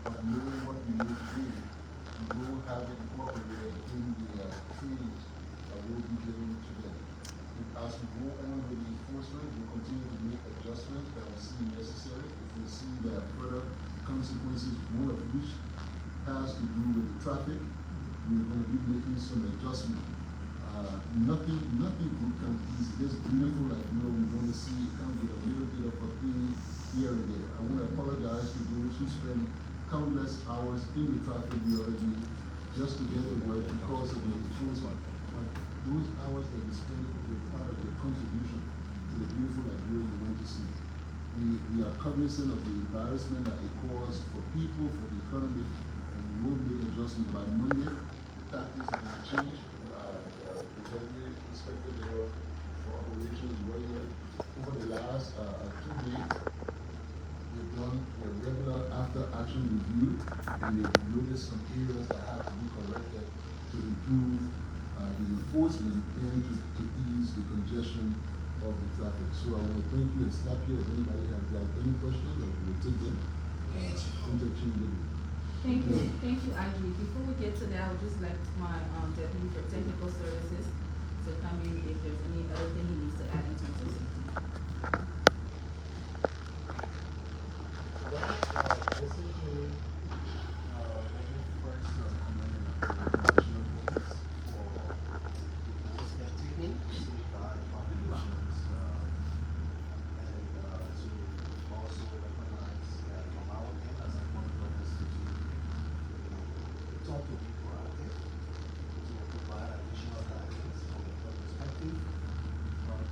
but knowing what you need to do, you will have it incorporated in the trainings that we'll be giving today. As we go on with the enforcement, we'll continue to make adjustments that we see necessary. If we see that further consequences, one of which has to do with the traffic, we're going to be making some adjustment. Nothing good can be just beautiful, like we want to see it come with a little bit of a thing here and there. I want to apologize to those who spend countless hours in the traffic biology just to get to work because of the enforcement. But those hours that we spend will be part of the contribution to the beautiful Liberia we want to see. We are cognizant of the embarrassment that it caused for people, for the economy, and we will make adjustment by Monday. The tactics are going to change. The Treasury Inspector General for Operations Warrior over the last 2 days, we've done a regular after-action review, and they've noticed some areas that have to be corrected to improve the enforcement and to ease the congestion of the traffic. So I want to thank you and stop here. If anybody has any questions, we'll take them. Interchangeably. Thank you, Andrew. Before we get to that, I would just like my deputy for technical services to come in if there's any other thing he needs to add in terms of safety.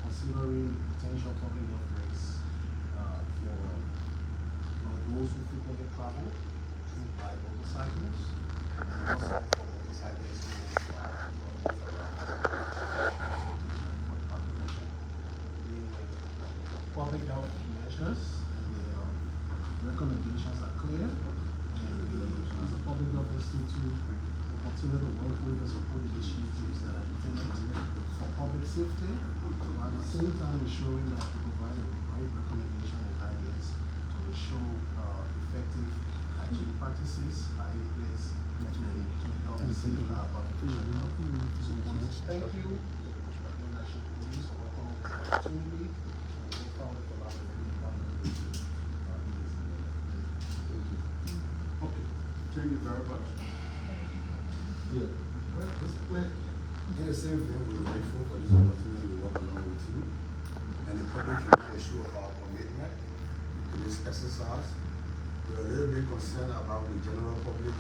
Considering potential public health risks for those who frequently travel by motorcycles, and also for motorcyclists who move around. Public health measures and the recommendations are clear, and as a public health institute, we continue to work with and support the initiatives that are intended for public safety, at the same time ensuring that we provide the right recommendation and guidance to ensure effective hygiene practices are in place to help the safety of our population. So thank you. Police for welcoming this opportunity, and look forward to collaborating with government. Okay, thank you very much. Yeah. Well, in the same vein, we're grateful for this opportunity to work along with you and the public can assure of our commitment to this exercise. We're a little bit concerned about the general public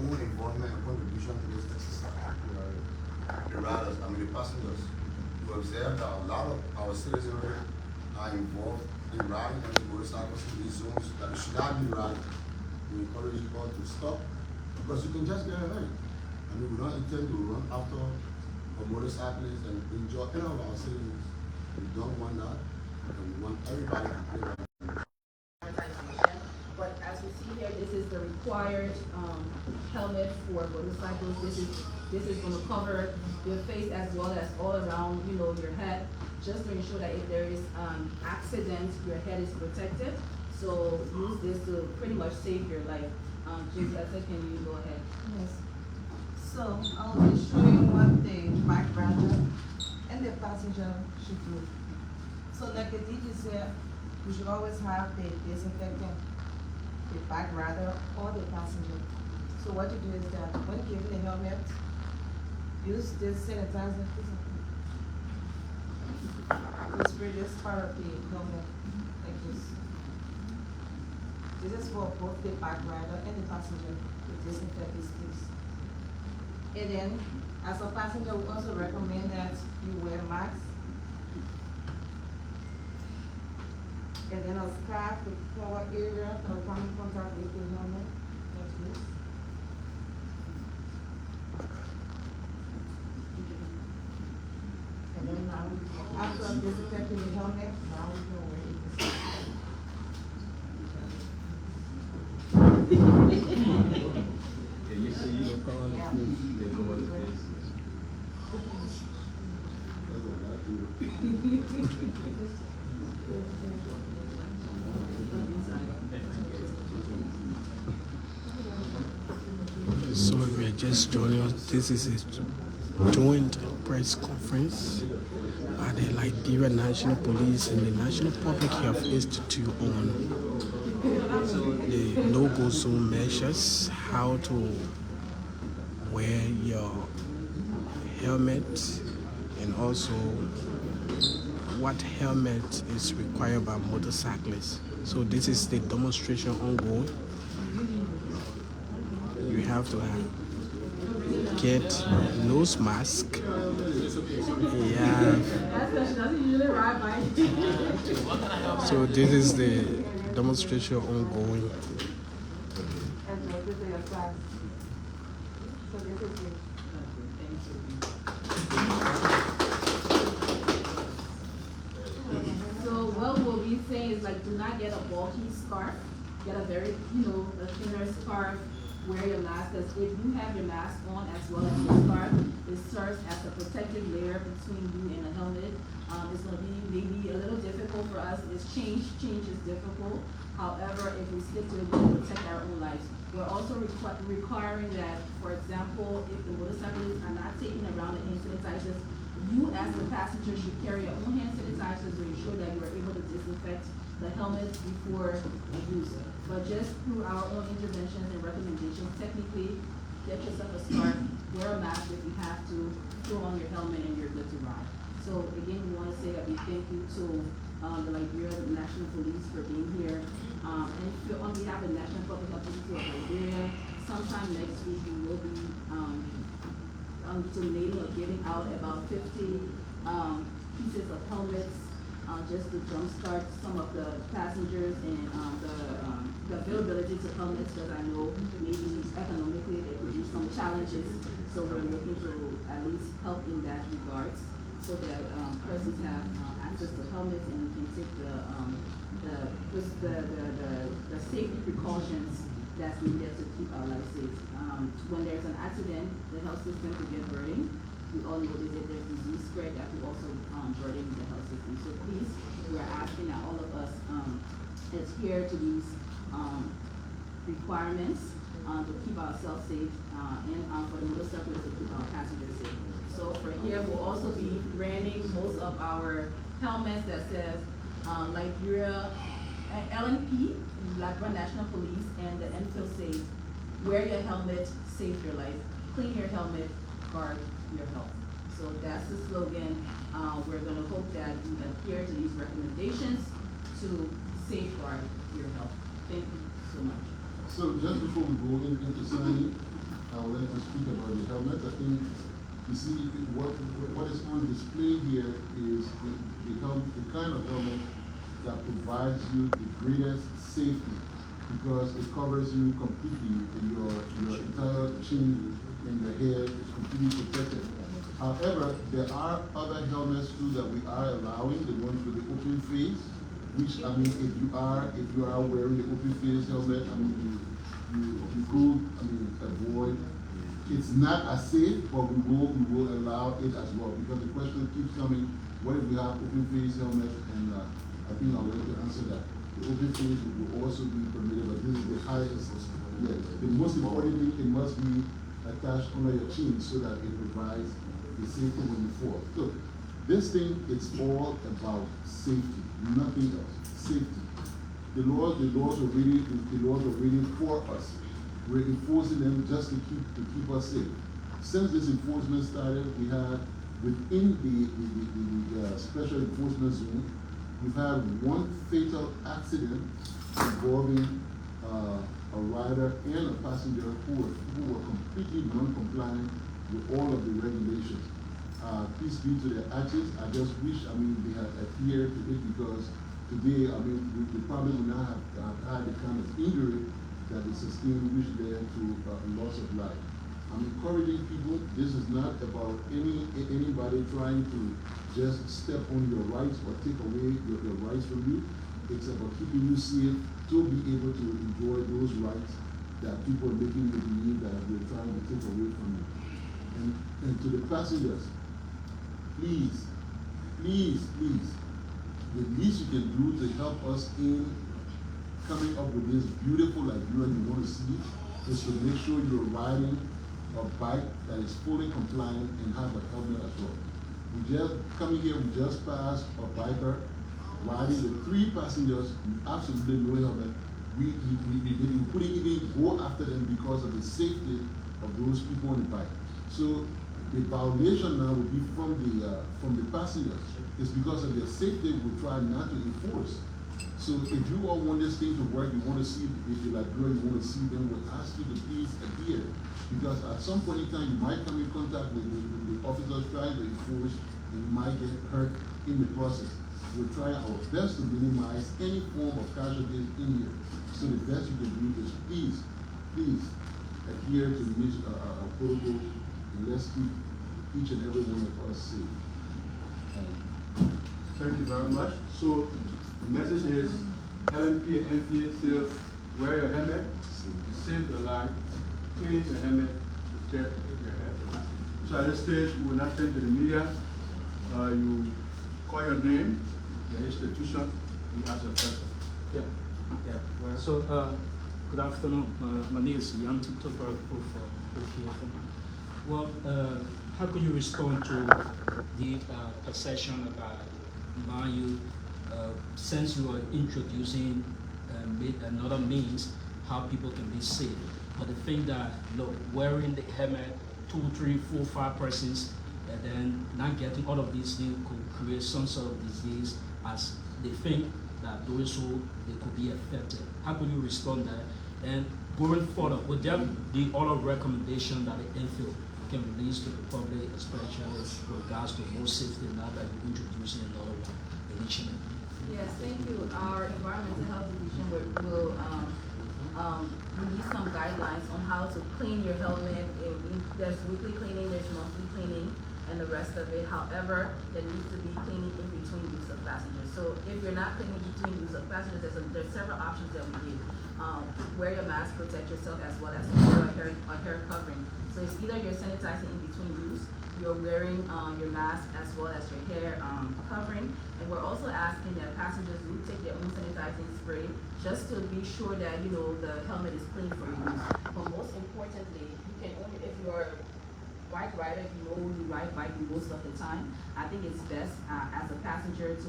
own involvement and contribution to this exercise. The riders, the passengers. We observe that a lot of our citizens are involved in riding on the motorcycles in these zones that should not be riding. We encourage you all to stop because you can just get ahead. We don't intend to run after a motorcyclist and enjoy any of our citizens. We don't want that, and we want everybody to play that. But as we see here, this is the required helmet for motorcycles. This is going to cover your face as well as all around, your head, just to ensure that if there is accident, your head is protected. So use this to pretty much save your life. James, can you go ahead? Yes. So I'll be showing what the bike rider and the passenger should do. So like the DJ said, we should always have the disinfectant, the bike rider or the passenger. So what you do is that when given the helmet, use this sanitizer. You spray this part of the helmet like this. This is for both the bike rider and the passenger to disinfect this place. And then, as a passenger, we also recommend that you wear masks. And then a scarf to cover area that will come in contact with the helmet, like this. And then now, after disinfecting the helmet, now we can wear it. You see, you call it they go with this. just joining us, this is a joint press conference by the Liberia National Police and the National Public Health Institute on the no-go zone measures, how to wear your helmet, and also what helmet is required by motorcyclists. So this is the demonstration ongoing. You have to get nose mask. Yeah. So this is the demonstration ongoing. So what we'll be saying is like, do not get a bulky scarf. Get a very, a thinner scarf. Wear your mask, because if you have your mask on as well as your scarf, it serves as a protective layer between you and the helmet. It's going to be maybe a little difficult for us. Change is difficult. However, if we stick to it, we can protect our own lives. We're also requiring that, for example, if the motorcyclists are not taking around the hand sanitizers, you as the passenger should carry your own hand sanitizers to ensure that you are able to disinfect the helmet before use. But just through our own interventions and recommendations, technically, get yourself a scarf, wear a mask if you have to, throw on your helmet, and you're good to ride. So again, we want to say a big thank you to the Liberia National Police for being here. And on behalf of the National Public Health Institute of Liberia, sometime next week we will be donating or giving out about 50 pieces of helmets just to jumpstart some of the passengers and the availability to helmets, because I know maybe economically there could be some challenges. So we're looking to at least help in that regards, so that persons have access to helmets and can take the safety precautions that's needed to keep our lives safe. When there's an accident, the health system could get burning. We all know that there's disease spread that could also burden the health system. So please, we're asking that all of us adhere to these requirements to keep ourselves safe and for the motorcyclists to keep our passengers safe. So for here, we'll also be branding most of our helmets that says Liberia LNP, Liberia National Police, and the NPHIL says, wear your helmet, save your life. Clean your helmet, guard your health. So that's the slogan. We're going to hope that you adhere to these recommendations to safeguard your health. Thank you so much. So just before we go into signing, I would like to speak about the helmet. I think, you see, what is on display here is the kind of helmet that provides you the greatest safety, because it covers you completely. Your entire chin and your head is completely protected. However, there are other helmets too that we are allowing, the ones with the open face, which, I mean, if you are wearing the open face helmet, I mean, you could, I mean, avoid. It's not as safe, but we will allow it as well, because the question keeps coming, what if we have open face helmets? And I think I'll let you answer that. The open face will also be permitted, but this is the highest. Yes. The most important thing, it must be attached under your chin so that it provides the safety when you fall. Look, this thing, it's all about safety, nothing else. Safety. The laws are really for us. We're enforcing them just to keep us safe. Since this enforcement started, we had within the special enforcement zone, we've had one fatal accident involving a rider and a passenger who were completely non-compliant with all of the regulations. Peace be to their actions. I just wish, I mean, they had adhered to it, because today, I mean, we probably would not have had the kind of injury that is sustained, which led to a loss of life. I'm encouraging people. This is not about anybody trying to just step on your rights or take away your rights from you. It's about keeping you safe to be able to enjoy those rights that people are making you believe that they're trying to take away from you. And to the passengers, please, the least you can do to help us in coming up with this beautiful Liberia you want to see is to make sure you're riding a bike that is fully compliant and have a helmet as well. We just, coming here, we just passed a biker riding with 3 passengers, absolutely no helmet. We couldn't even go after them because of the safety of those people on the bike. So the violation now would be from the passengers. It's because of their safety we try not to enforce. So if you all want this thing to work, you want to see, if you're like girl, you want to see them, we'll ask you to please adhere. Because at some point in time, you might come in contact with the officers trying to enforce, and you might get hurt in the process. We'll try our best to minimize any form of casualties in here. So the best you can do is please adhere to the protocol, and let's keep each and every one of us safe. Thank you very much. So the message is LNP and NPHIL still wear your helmet, save your life, clean your helmet, protect your head. So at this stage, we will not turn to the media. You call your name, the institution, and ask your question. Yeah. Well, so, good afternoon. My name is Jan Tutterberg for Well, how could you respond to the perception about you, since you are introducing another means how people can be safe, but the thing that wearing the helmet, 2, 3, 4, 5 persons, and then not getting all of these things could create some sort of disease, as they think that doing so they could be affected. How could you respond to that? And going further, would there be other recommendation that the NPHIL can release to the public, especially with regards to more safety now that you're introducing another one initially? Yes, thank you. Our environmental health division will release some guidelines on how to clean your helmet. There's weekly cleaning, there's monthly cleaning, and the rest of it. However, there needs to be cleaning in between use of passengers. So if you're not cleaning between use of passengers, there's several options that we give. Wear your mask, protect yourself, as well as wear a hair covering. So it's either you're sanitizing in between use, you're wearing your mask as well as your hair covering. And we're also asking that passengers do take their own sanitizing spray just to be sure that, you know, the helmet is clean for use. But most importantly, you can only, if you're a bike rider, if you only ride bike most of the time, I think it's best as a passenger to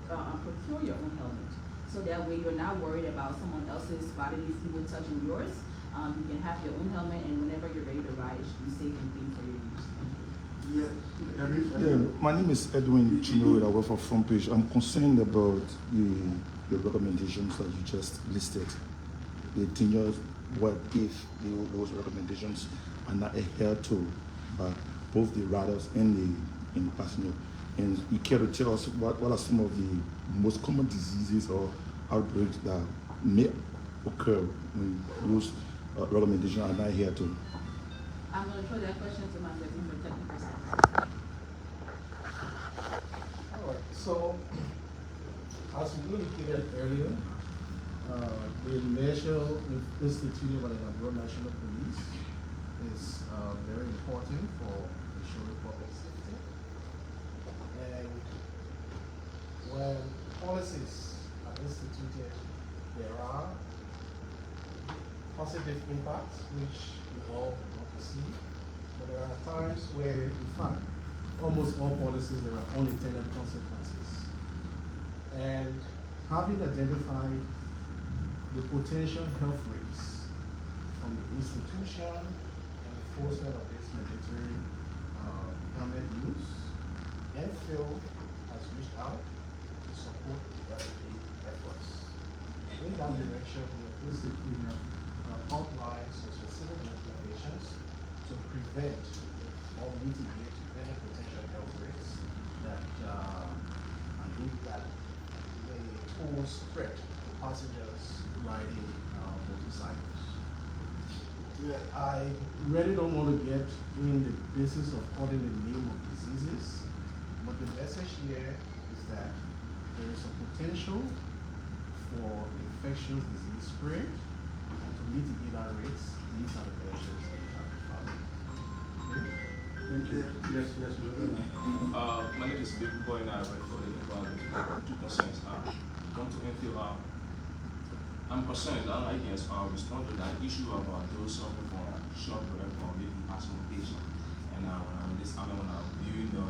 procure your own helmet. So that way you're not worried about someone else's bodily fluid touching yours. You can have your own helmet, and whenever you're ready to ride, it should be safe and clean for your use. Yeah, my name is Edwin Chino. I work for Front Page. I'm concerned about the recommendations that you just listed. The thing, what if those recommendations are not adhered to by both the riders and the passenger? And you care to tell us what are some of the most common diseases or outbreaks that may occur when those recommendations are not adhered to? I'm going to throw that question to my technical side. All right, so as we indicated earlier, the measure instituted by the Liberia National Police is very important for ensuring public safety. And when policies are instituted, there are positive impacts which we all want to see, but there are times where, in fact, almost all policies, there are unintended consequences. And having identified the potential health risks from the institution and enforcement of this mandatory helmet use, NPHIL has reached out to support the efforts. In that direction, we have outlines or specific recommendations to prevent or mitigate any potential health risks that may pose threat to passengers riding motorcycles. Yeah, I really don't want to get in the business of calling the name of diseases, but the message here is that there is a potential for infectious disease spread. To mitigate our rates, these are the measures that we have to follow. Thank you. Yes. My name is Big Boy and I work for the environment. 2 concerns. Come to NPHIL. I'm concerned, I can respond to that issue of those suffering from shock breath or maybe asthmatation. And when I viewing the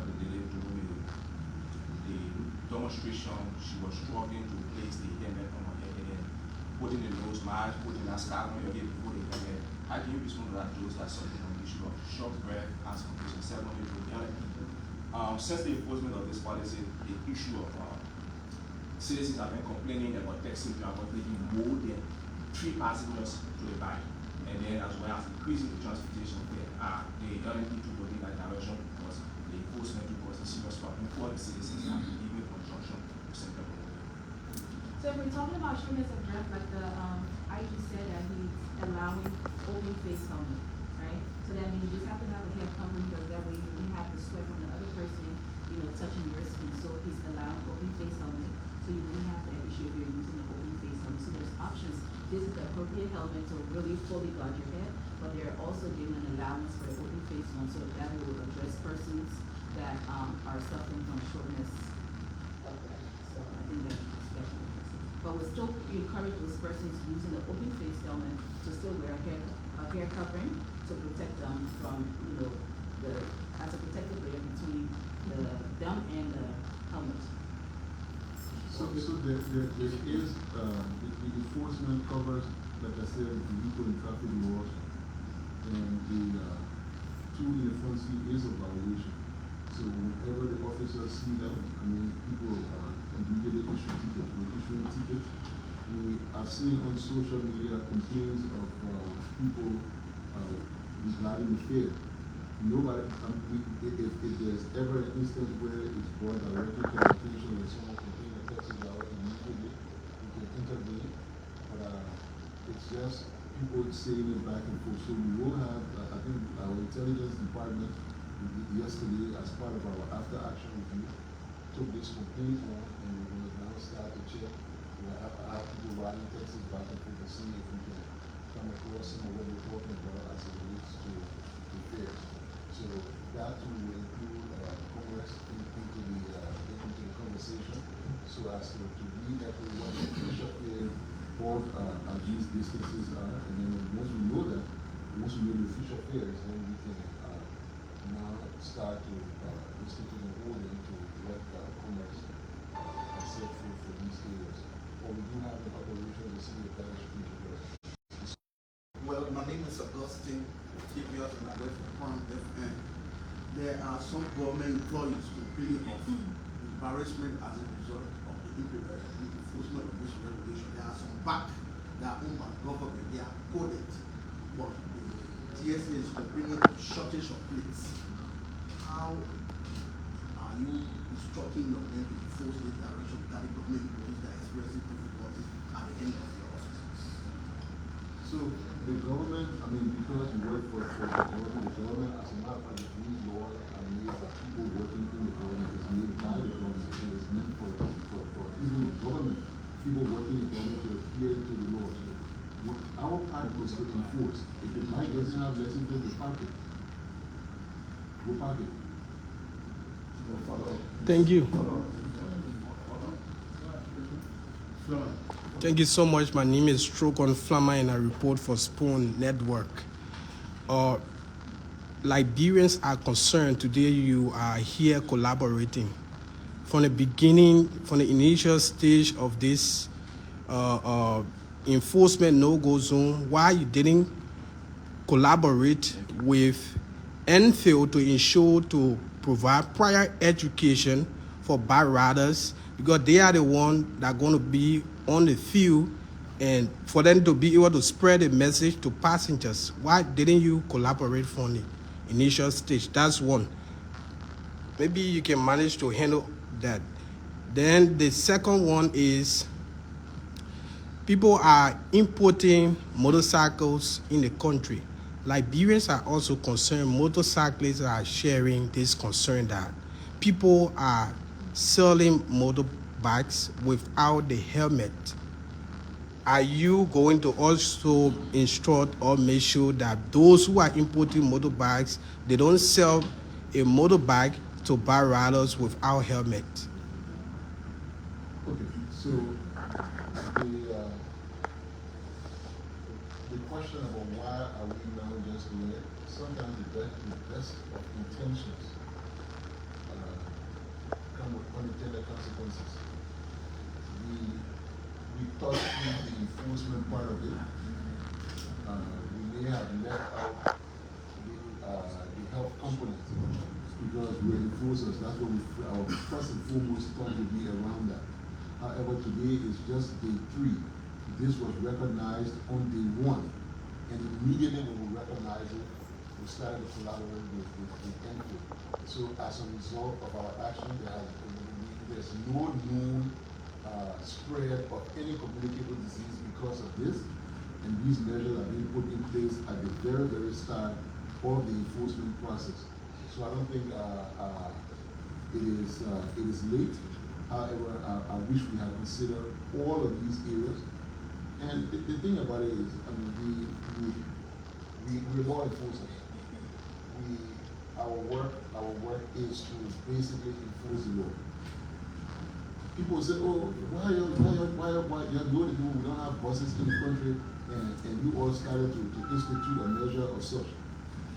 demonstration, she was struggling to place the helmet on her head and putting the nose mask, putting that scarf on your head before the helmet. How can you respond to that those that suffering from the issue of shock breath, asthmatation, secondly to the helmet? Since the enforcement of this policy, the issue of citizens have been complaining about taxi drivers taking more than 3 passengers to the bike, and then as well as increasing the transportation fare. The LNP took in that direction because the enforcement was a serious problem for the citizens and even construction center. So if we're talking about shortness of breath, like the IG said that he's allowing open face helmet, right? So that means you just have to have a head covering because that way you have the sweat from the other person, touching your skin. So he's allowing open face helmet. So you wouldn't have that issue if you're using an open face helmet. So there's options. This is the appropriate helmet to really fully guard your head, but they're also giving an allowance for the open face one, so that will address persons that are suffering from shortness of breath. So I think that's special. But we'll still encourage those persons using the open face helmet to still wear a hair covering to protect them from, as a protective layer between them and the helmet. So there is, the enforcement covers, like I said, the vehicle and traffic laws, and the two in the front seat is a violation. So whenever the officers see them, people immediately issue tickets. We're issuing tickets. We are seeing on social media complaints of people regarding the fare. Nobody, if there's ever an instance where it's brought directly to our attention and someone complains that taxis are immediately, we can intervene. But it's just people saying it back and forth. So we will have, I think our intelligence department yesterday, as part of our after action review, took this complaint on and we will now start to check. We'll have people riding taxis back and forth to see if we can come across some of what we're talking about as it relates to the fares. So that will include Congress into the conversation, so as to read that we want to push up there both these distances are, and then once we know that, once we know the official fares, then we can now start to listen to the order to what Congress has set for these areas. But we do have an operation to see if that is feasible. Well, my name is Augustine. Keep me up and I work for Prime FM. There are some government employees complaining of embarrassment as a result of the enforcement of this regulation. There are some back that are owned by government. They are coded, but the TSA is complaining of shortage of plates. How are you instructing your men to enforce this direction that the government employees that are expressing difficulties at the end of your offices? So the government, because we work for the government, as a matter of fact, these laws are made by people working in the government, it's made by the government, so it's meant for even the government, people working in the government to adhere to the laws. So our part was to enforce. If the bike doesn't have license, then park it. Go park it. Thank you. Thank you so much. My name is Stroke Flammer and I report for Spoon Network. Liberians are concerned. Today you are here collaborating. From the beginning, from the initial stage of this enforcement no-go zone, why you didn't collaborate with NPHIL to ensure to provide prior education for bike riders, because they are the ones that are going to be on the field, and for them to be able to spread the message to passengers. Why didn't you collaborate from the initial stage? That's one. Maybe you can manage to handle that. Then the second one is people are importing motorcycles in the country. Liberians are also concerned, motorcyclists are sharing this concern that people are selling motorbikes without the helmet. Are you going to also instruct or make sure that those who are importing motorbikes, they don't sell a motorbike to bike riders without helmet? Okay, so the question about why are we now just doing it, sometimes the best of intentions come with unintended consequences. We thought through the enforcement part of it. We may have left out the health component because we're enforcers. That's what our first and foremost thought would be around that. However, today is just day 3. This was recognized on day 1, and immediately when we recognized it, we started to collaborate with NPHIL. So as a result of our action, there's no known spread of any communicable disease because of this, and these measures are being put in place at the very, very start of the enforcement process. So I don't think it is late. However, I wish we had considered all of these areas. And the thing about it is, I mean, we're law enforcers. Our work is to basically enforce the law. People say, oh, why you're going to do, we don't have buses in the country, and you all started to institute a measure of such.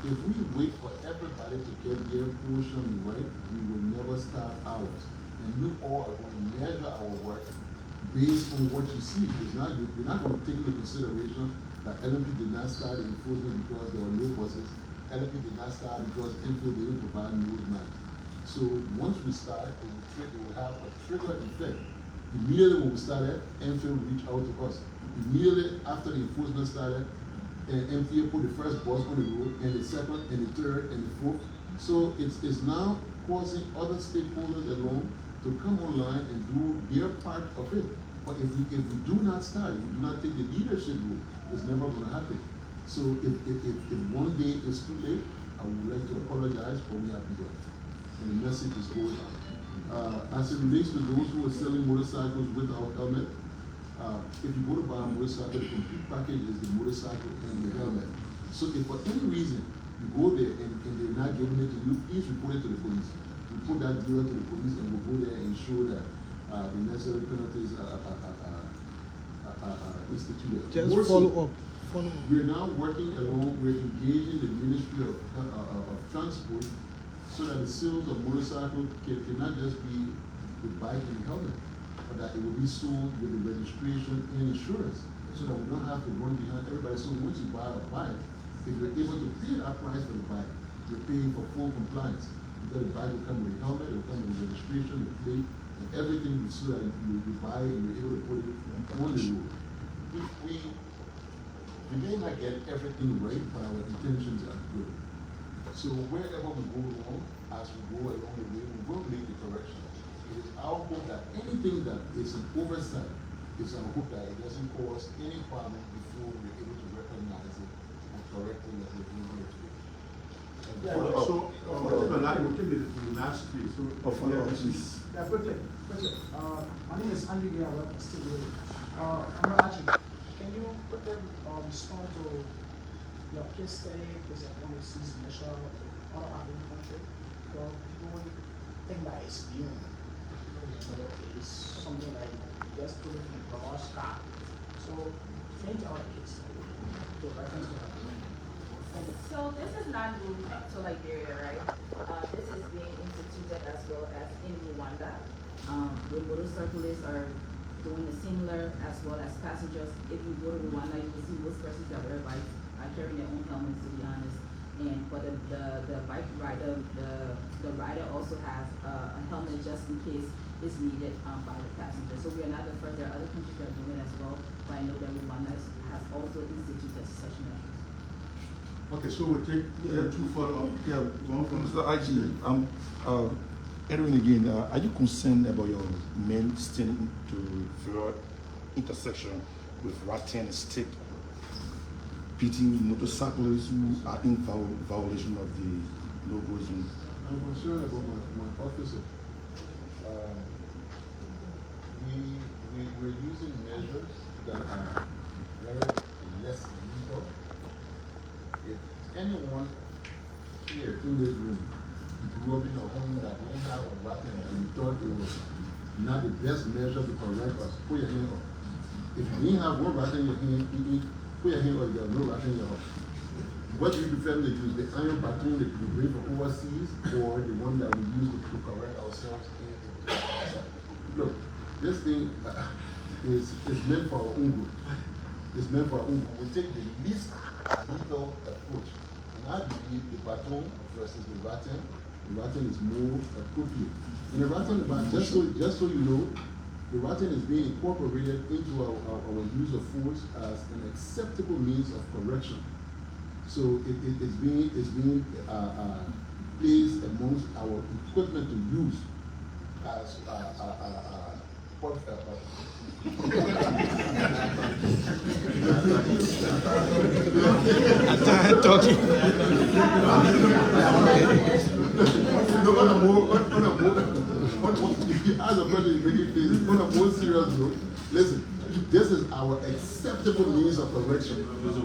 If we wait for everybody to get their portion right, we will never start ours. And you all are going to measure our work based on what you see. You're not going to take into consideration that LNP did not start enforcement because there were no buses. LNP did not start because NPHIL didn't provide news man. So once we start, it will have a trigger effect. Immediately when we started, NPHIL reached out to us. Immediately after the enforcement started, NPHIL put the first bus on the road, and the second, and the third, and the fourth. So it's now causing other stakeholders along to come online and do their part of it. But if we do not start, if we do not take the leadership role, it's never going to happen. So if one day is too late, I would like to apologize, but we have begun. And the message is going on. As it relates to those who are selling motorcycles without helmet, if you go to buy a motorcycle, the complete package is the motorcycle and the helmet. So if for any reason you go there and they're not giving it to you, please report it to the police. Report that dealer to the police, and we'll go there and ensure that the necessary penalties are instituted. Just follow up. We're now working along, we're engaging the Ministry of Transport so that the sales of motorcycles cannot just be the bike and the helmet, but that it will be sold with the registration and insurance, so that we don't have to run behind everybody. So once you buy a bike, if you're able to pay that price for the bike, you're paying for full compliance. Because the bike will come with a helmet, it will come with the registration, the plate, and everything, so that you buy it and you're able to put it on the road. We may not get everything right, but our intentions are good. So wherever we go along, as we go along the way, we will make the correction. It is our hope that anything that is an oversight, it's our hope that it doesn't cause any problem before we're able to recognize it and correct it as we're doing it today. So, we'll take the last piece. Yeah, quickly. My name is Andy Gay. I work at Steel. I'm actually, can you quickly respond to your case study, because I want to see some measure all around the country? Because people think that it's new. It's something like just put it in a broad sky. So, change our case to reference to that. So this is not new to Liberia, right? This is being instituted as well as in Rwanda. The motorcyclists are doing the similar as well as passengers. If you go to Rwanda, you will see most persons that wear bikes are carrying their own helmets, to be honest. And for the bike rider, the rider also has a helmet just in case it's needed by the passenger. So we are not the first. There are other countries that are doing it as well. But I know that Rwanda has also instituted such measures. Okay, so we'll take two follow-up. Yeah, one from Mr. IG. Edwin again, are you concerned about your men standing to the intersection with Rting and Stick, beating motorcyclists who are in violation of the no-go zone? I'm concerned about my officer. We're using measures that are very less lethal. If anyone here in this room grew up in a home that didn't have a weapon and you thought it was not the best measure to correct us, put your hand up. If you didn't have one weapon in your hand, put your hand on there, no ration in your house. What do you prefer to use? The iron baton that we bring from overseas, or the one that we use to correct ourselves in? Look, this thing is meant for our own good. It's meant for our own good. We take the least lethal approach. And I believe the baton versus the Rting is more appropriate. And the Rting, just so you know, the Rting is being incorporated into our use of force as an acceptable means of correction. So it's being placed amongst our equipment to use as talking. As a person is making things on a more serious note, listen, this is our acceptable means of correction.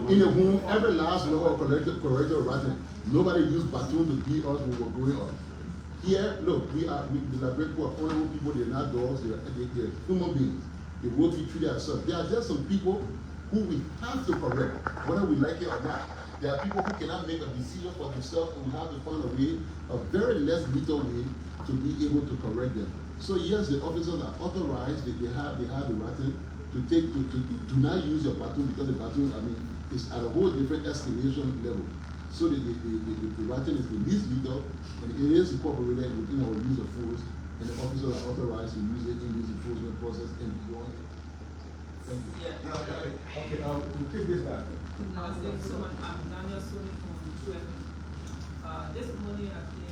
In a home, every last law of corrector Rting, nobody used baton to beat us when we were growing up. Here, look, the Liberian people are honorable people, they're not dogs, they're human beings. They will be treated as such. There are just some people who we have to correct, whether we like it or not. There are people who cannot make a decision for themselves, and we have to find a way, a very less lethal way, to be able to correct them. So yes, the officers are authorized, they have the Rting to do not use your baton, because the baton, I mean, is at a whole different escalation level. So the Rting is the least lethal, and it is incorporated within our use of force, and the officers are authorized to use it in this enforcement process and beyond it. Thank you. Okay, we'll take this back. Thank you so much. I'm Daniel Soni from 2FM. This morning at the